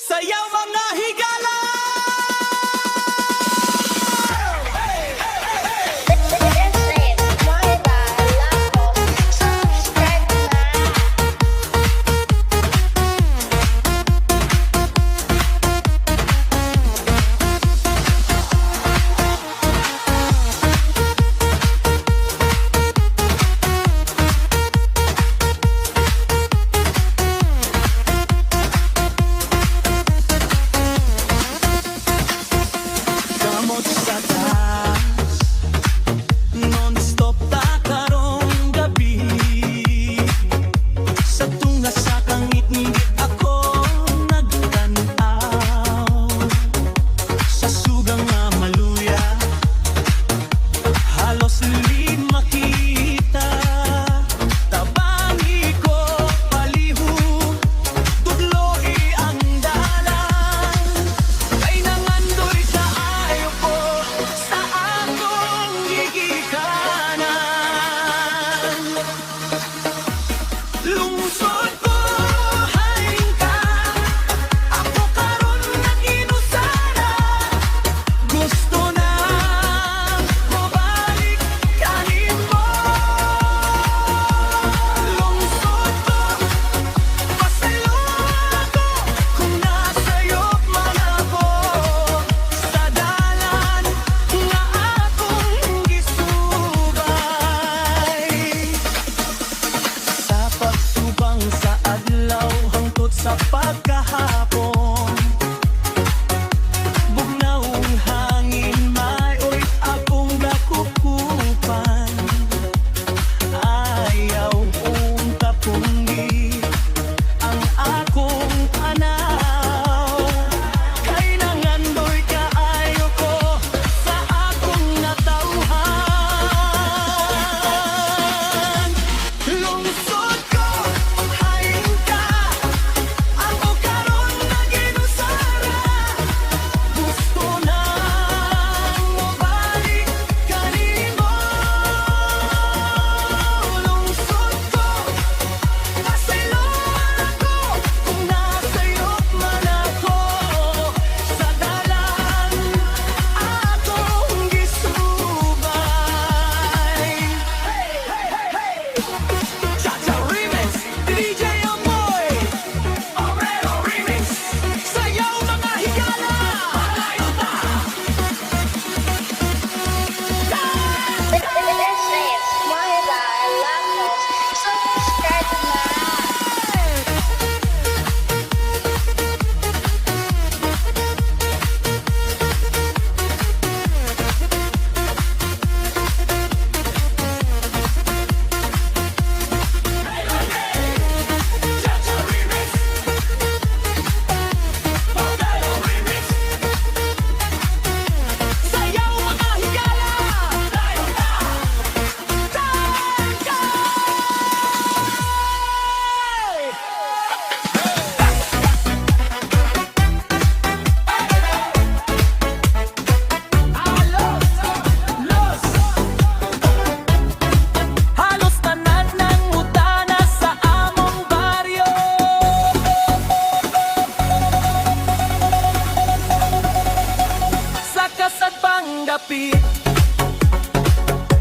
Sayaw mga higala! Sa pagkahapon, bugnawong hangin, mao'y akong nakukupan. Ayaw kong kapunggi ang akong anaw, kay nangandoy kaayo ko sa akong natauhan. Lungsod ko, hain ka, ako karon na ginusara. Gusto nang mabalik kanimo. Lungsod ko, pasayloan ako kung nasayop man ako. Sa dalan atong gisubay. Cha-cha remix, DJ Amoy, Obrero remix. Sayaw mga higala! Malayo ta! Cha-cha remix, Obrero remix. Sayaw mga higala! Malayo ta! Halos tanan ng utana sa among baryo. Sa kasag panggapit,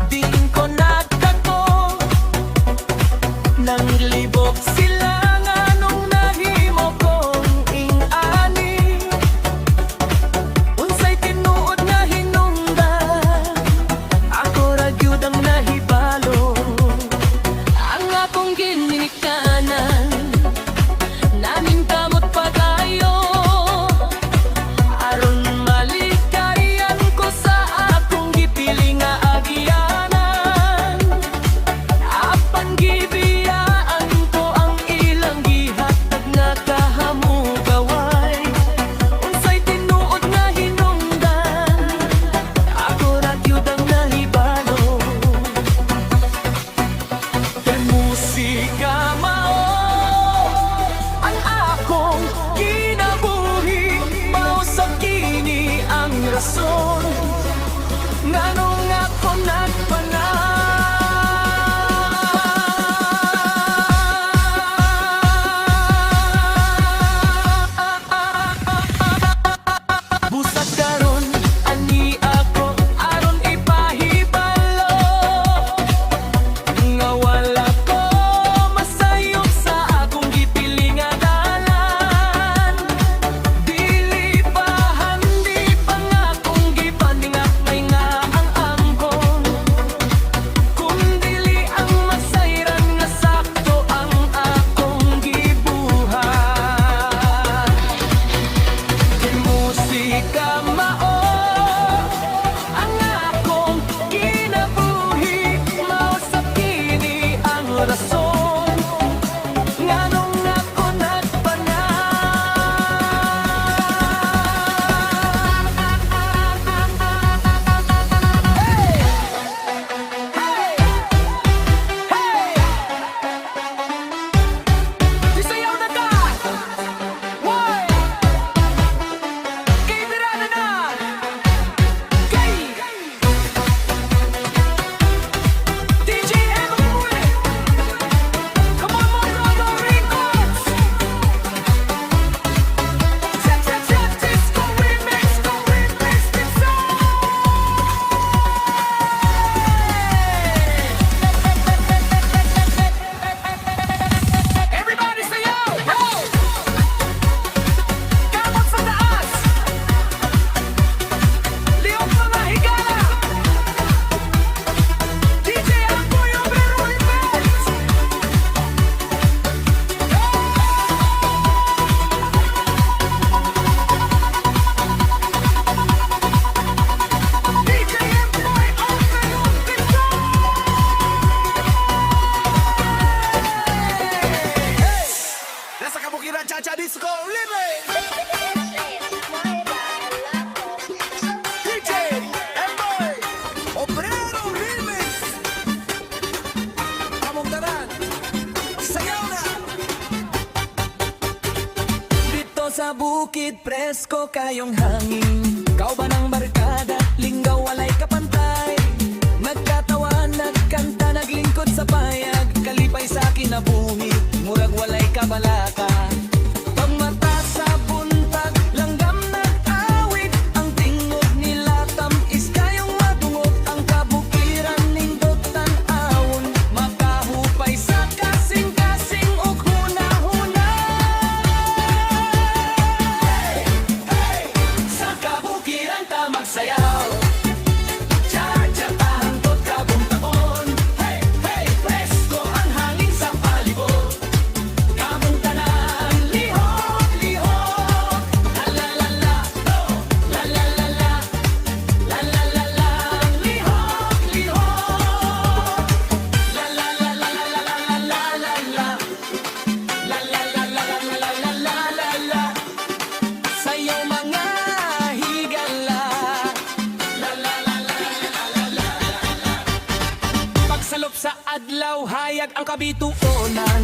diin ko nagdako nang libok sila nganong nahimo kong ing-ani. Unsay tinuod nga hinungdan, ako ra gyud ang nahibalo. Ang akong ginikanan, namin kamot pagayo. Aron malikayan ko sa akong gipili nga agyanan. Apan gibiyaan ko ang ilang gihatag nga kahamugaway. Unsay tinuod nga hinungdan, ako ra gyud ang nahibalo. Kay musika mao ang akong kinabuhi, mao sa kini ang rason nganong ako nagpanag. kamao. Ang akong kinabuhi mao sa kini ang rason nganong ako nagpanag. Hey! Hey! Hey! Isayaw na ka! Why? Kay Mirana na! Kay DJ Emoy! Come on, my brother Records! Check, check, check, disco remix, this song! Everybody say yo! Yo! Kamot sa taas! Liyong mga higala! DJ Amboy Obero Events! DJ Amboy Obero Events! Nasa kabukiran Cha-Cha Disco Remix! DJ Emboy Obrero Remix! Among tanan, sayaw na! Dito sa bukid, presko kayong hangin. Kau ba ng barkada, linggaw walay kapantay. Nagkatawa, nagkanta, naglingkod sa payag. Kalipay sa kinabuhi, murag walay kabalaka. Pagmata sa buntag, langgam nag-awit. Ang tingog nila tamis kayong madungog. Ang kabukiran nindot tan-awon. Makahupay sa kasing-kasing ug huna-huna. Sa kabukiran ta magsayaw. Cha-cha tahangkot kabong taon. Hey, hey, presko ang hangin sa palibot. Kabong tanan, lihok, lihok. La la la la, oh, la la la la. La la la la, lihok, lihok. La la la la la la la la la la. La la la la la la la la la la. Sayaw mga higala. La la la la la la la la. Pagsalop sa adlaw, hayag ang kabituonan.